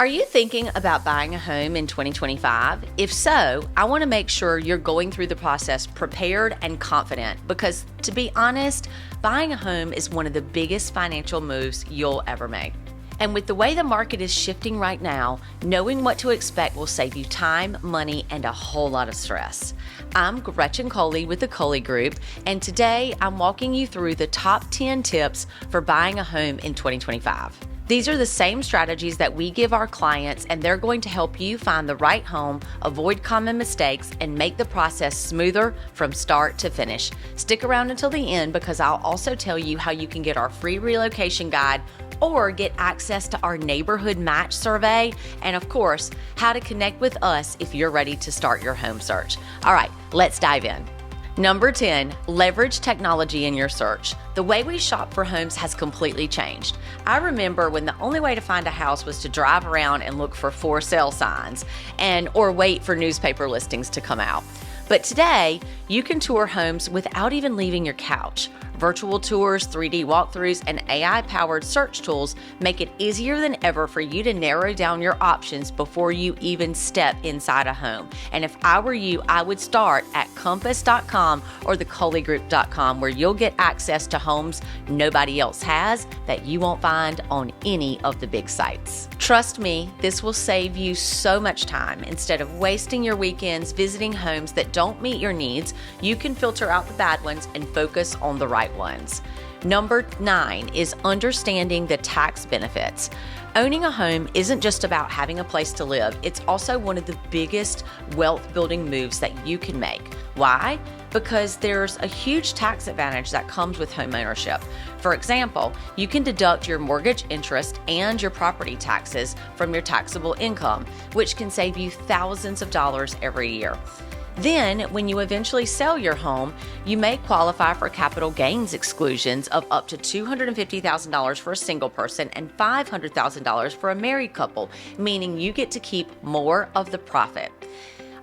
Are you thinking about buying a home in 2025? If so, I want to make sure you're going through the process prepared and confident because, to be honest, buying a home is one of the biggest financial moves you'll ever make. And with the way the market is shifting right now, knowing what to expect will save you time, money, and a whole lot of stress. I'm Gretchen Coley with the Coley Group, and today I'm walking you through the top 10 tips for buying a home in 2025. These are the same strategies that we give our clients, and they're going to help you find the right home, avoid common mistakes, and make the process smoother from start to finish. Stick around until the end because I'll also tell you how you can get our free relocation guide or get access to our neighborhood match survey, and of course, how to connect with us if you're ready to start your home search. All right, let's dive in. Number 10, leverage technology in your search. The way we shop for homes has completely changed. I remember when the only way to find a house was to drive around and look for for sale signs or wait for newspaper listings to come out. But today, you can tour homes without even leaving your couch. Virtual tours, 3D walkthroughs, and AI-powered search tools make it easier than ever for you to narrow down your options before you even step inside a home. And if I were you, I would start at compass.com or thecoleygroup.com, where you'll get access to homes nobody else has that you won't find on any of the big sites. Trust me, this will save you so much time. Instead of wasting your weekends visiting homes that don't meet your needs, you can filter out the bad ones and focus on the right ones. Number 9 is understanding the tax benefits. Owning a home isn't just about having a place to live. It's also one of the biggest wealth building moves that you can make. Why? Because there's a huge tax advantage that comes with home ownership. For example, you can deduct your mortgage interest and your property taxes from your taxable income, which can save you thousands of dollars every year. Then, when you eventually sell your home, you may qualify for capital gains exclusions of up to $250,000 for a single person and $500,000 for a married couple, meaning you get to keep more of the profit.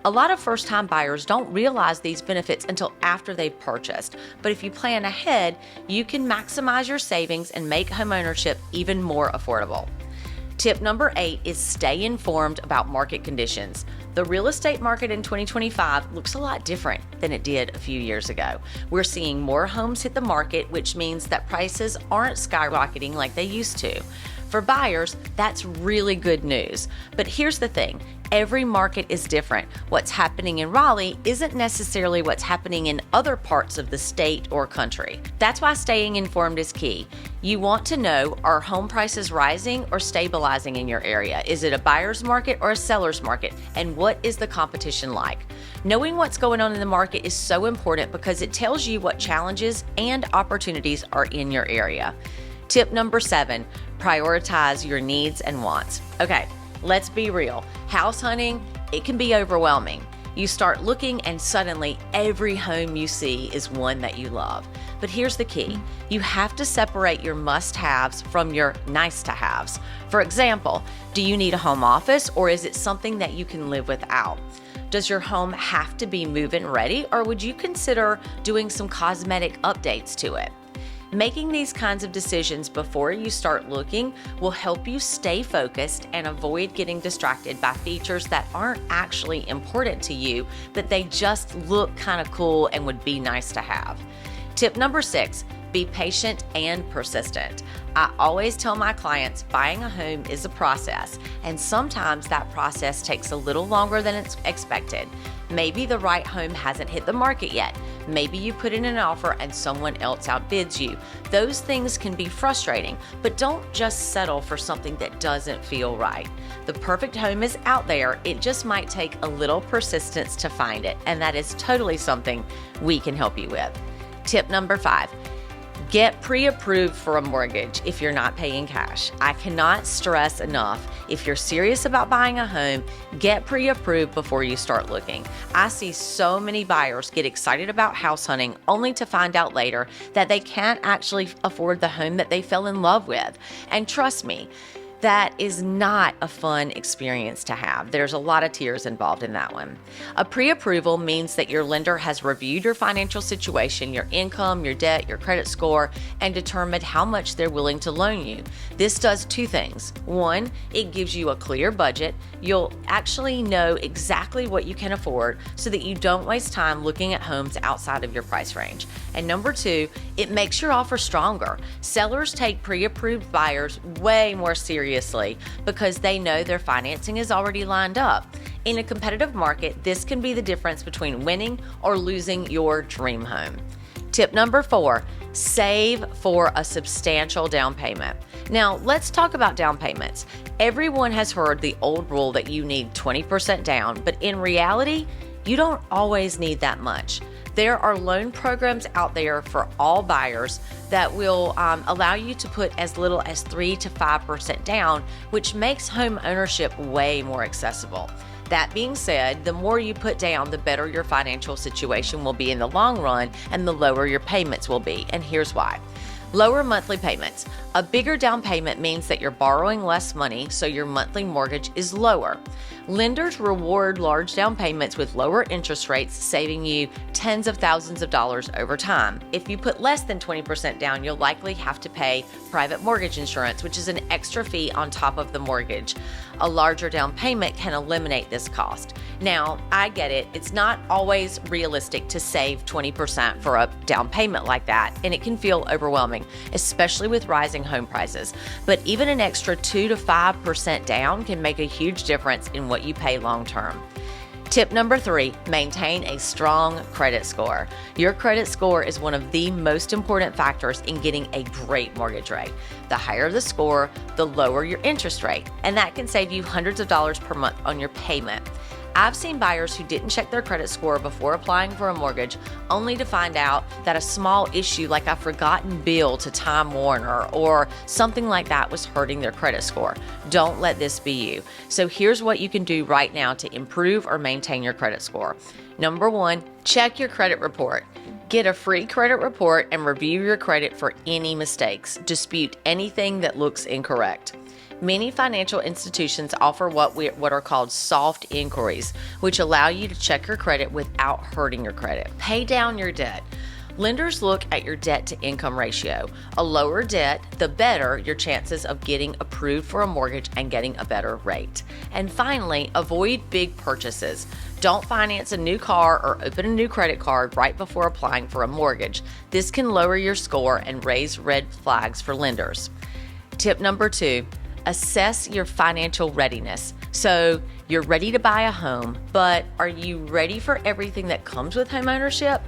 A lot of first-time buyers don't realize these benefits until after they've purchased, but if you plan ahead, you can maximize your savings and make homeownership even more affordable. Tip number 8 is stay informed about market conditions. The real estate market in 2025 looks a lot different than it did a few years ago. We're seeing more homes hit the market, which means that prices aren't skyrocketing like they used to. For buyers, that's really good news. But here's the thing, every market is different. What's happening in Raleigh isn't necessarily what's happening in other parts of the state or country. That's why staying informed is key. You want to know, are home prices rising or stabilizing in your area? Is it a buyer's market or a seller's market? And what is the competition like? Knowing what's going on in the market is so important because it tells you what challenges and opportunities are in your area. Tip number 7, prioritize your needs and wants. Okay, let's be real. House hunting, it can be overwhelming. You start looking and suddenly every home you see is one that you love. But here's the key. You have to separate your must-haves from your nice-to-haves. For example, do you need a home office or is it something that you can live without? Does your home have to be move-in ready or would you consider doing some cosmetic updates to it? Making these kinds of decisions before you start looking will help you stay focused and avoid getting distracted by features that aren't actually important to you, but they just look kind of cool and would be nice to have. Tip number 6, be patient and persistent. I always tell my clients buying a home is a process, and sometimes that process takes a little longer than it's expected. Maybe the right home hasn't hit the market yet. Maybe you put in an offer and someone else outbids you. Those things can be frustrating, but don't just settle for something that doesn't feel right. The perfect home is out there. It just might take a little persistence to find it, and that is totally something we can help you with. Tip number 5. Get pre-approved for a mortgage if you're not paying cash. I cannot stress enough, if you're serious about buying a home, get pre-approved before you start looking. I see so many buyers get excited about house hunting only to find out later that they can't actually afford the home that they fell in love with. And trust me, That is not a fun experience to have. There's a lot of tears involved in that one. A pre-approval means that your lender has reviewed your financial situation, your income, your debt, your credit score, and determined how much they're willing to loan you. This does two things. One, it gives you a clear budget. You'll actually know exactly what you can afford so that you don't waste time looking at homes outside of your price range. And number two, it makes your offer stronger. Sellers take pre-approved buyers way more seriously because they know their financing is already lined up. In a competitive market, this can be the difference between winning or losing your dream home. Tip number 4, save for a substantial down payment. Now, let's talk about down payments. Everyone has heard the old rule that you need 20% down, but in reality, you don't always need that much. There are loan programs out there for all buyers that will allow you to put as little as 3 to 5% down, which makes home ownership way more accessible. That being said, the more you put down, the better your financial situation will be in the long run and the lower your payments will be. And here's why. Lower monthly payments. A bigger down payment means that you're borrowing less money, so your monthly mortgage is lower. Lenders reward large down payments with lower interest rates, saving you tens of thousands of dollars over time. If you put less than 20% down, you'll likely have to pay private mortgage insurance, which is an extra fee on top of the mortgage. A larger down payment can eliminate this cost. Now, I get it. It's not always realistic to save 20% for a down payment like that, and it can feel overwhelming, especially with rising home prices. But even an extra 2 to 5% down can make a huge difference in what you pay long term. Tip number 3, maintain a strong credit score. Your credit score is one of the most important factors in getting a great mortgage rate. The higher the score, the lower your interest rate, and that can save you hundreds of dollars per month on your payment. I've seen buyers who didn't check their credit score before applying for a mortgage, only to find out that a small issue like a forgotten bill to Time Warner or something like that was hurting their credit score. Don't let this be you. So here's what you can do right now to improve or maintain your credit score. Number 1, check your credit report. Get a free credit report and review your credit for any mistakes. Dispute anything that looks incorrect. Many financial institutions offer what are called soft inquiries, which allow you to check your credit without hurting your credit. Pay down your debt. Lenders look at your debt to income ratio. A lower debt, the better your chances of getting approved for a mortgage and getting a better rate. And finally, avoid big purchases. Don't finance a new car or open a new credit card right before applying for a mortgage. This can lower your score and raise red flags for lenders. Tip number 2, assess your financial readiness. So you're ready to buy a home, but are you ready for everything that comes with home ownership?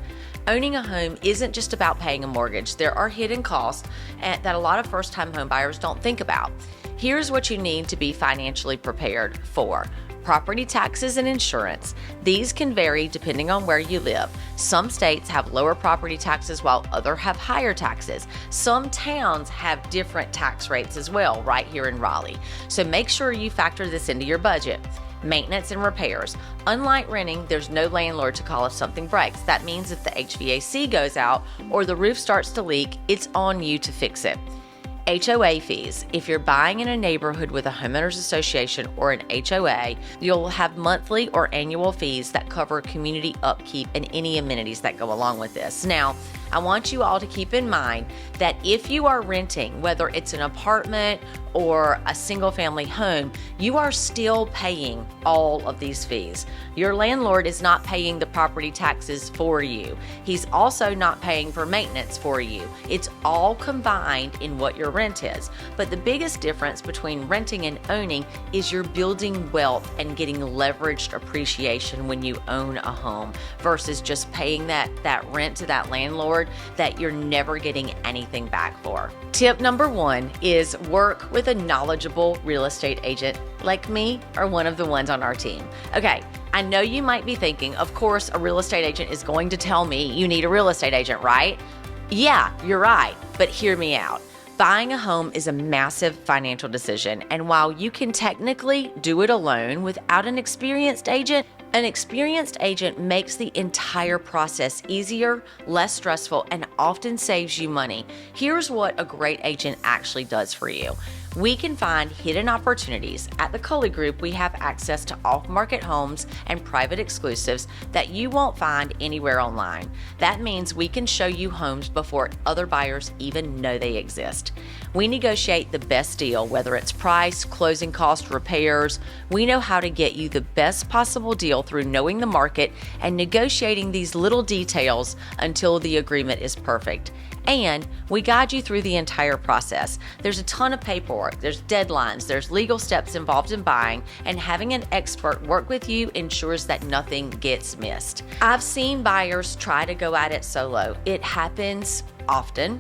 Owning a home isn't just about paying a mortgage. There are hidden costs that a lot of first-time home buyers don't think about. Here's what you need to be financially prepared for. Property taxes and insurance. These can vary depending on where you live. Some states have lower property taxes while others have higher taxes. Some towns have different tax rates as well, right here in Raleigh. So make sure you factor this into your budget. Maintenance and repairs. Unlike renting, there's no landlord to call if something breaks. That means if the HVAC goes out or the roof starts to leak, it's on you to fix it. HOA fees. If you're buying in a neighborhood with a homeowners association or an HOA, you'll have monthly or annual fees that cover community upkeep and any amenities that go along with this. Now, I want you all to keep in mind that if you are renting, whether it's an apartment or a single family home, you are still paying all of these fees. Your landlord is not paying the property taxes for you. He's also not paying for maintenance for you. It's all combined in what your rent is. But the biggest difference between renting and owning is you're building wealth and getting leveraged appreciation when you own a home versus just paying that rent to that landlord that you're never getting anything back for. Tip number 1 is work with a knowledgeable real estate agent like me or one of the ones on our team. Okay, I know you might be thinking, of course, a real estate agent is going to tell me you need a real estate agent, right? Yeah, you're right, but hear me out. Buying a home is a massive financial decision, and while you can technically do it alone without an experienced agent makes the entire process easier, less stressful, and often saves you money. Here's what a great agent actually does for you. We can find hidden opportunities. At the Coley Group, we have access to off-market homes and private exclusives that you won't find anywhere online. That means we can show you homes before other buyers even know they exist. We negotiate the best deal, whether it's price, closing cost, repairs. We know how to get you the best possible deal through knowing the market and negotiating these little details until the agreement is perfect. And we guide you through the entire process. There's a ton of paperwork, there's deadlines, there's legal steps involved in buying, and having an expert work with you ensures that nothing gets missed. I've seen buyers try to go at it solo. It happens often,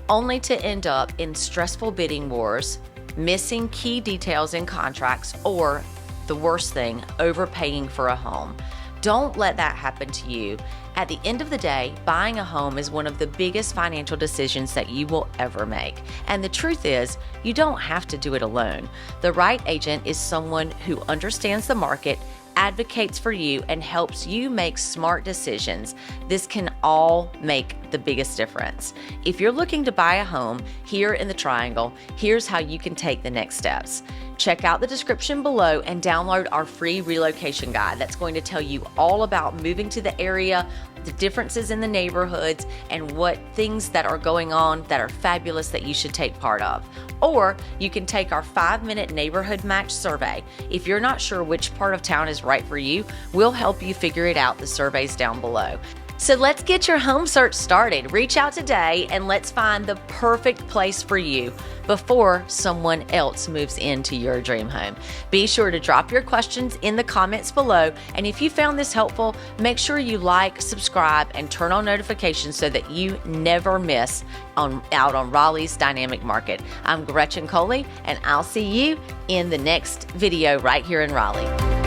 only to end up in stressful bidding wars, missing key details in contracts, or the worst thing, overpaying for a home. Don't let that happen to you. At the end of the day, buying a home is one of the biggest financial decisions that you will ever make. And the truth is, you don't have to do it alone. The right agent is someone who understands the market, advocates for you, and helps you make smart decisions. This can all make the biggest difference. If you're looking to buy a home here in the Triangle, here's how you can take the next steps. Check out the description below and download our free relocation guide that's going to tell you all about moving to the area, the differences in the neighborhoods, and what things that are going on that are fabulous that you should take part of. Or you can take our 5-minute neighborhood match survey. If you're not sure which part of town is right for you, we'll help you figure it out. The survey's down below. So let's get your home search started. Reach out today and let's find the perfect place for you before someone else moves into your dream home. Be sure to drop your questions in the comments below. And if you found this helpful, make sure you like, subscribe, and turn on notifications so that you never miss out on Raleigh's dynamic market. I'm Gretchen Coley, and I'll see you in the next video right here in Raleigh.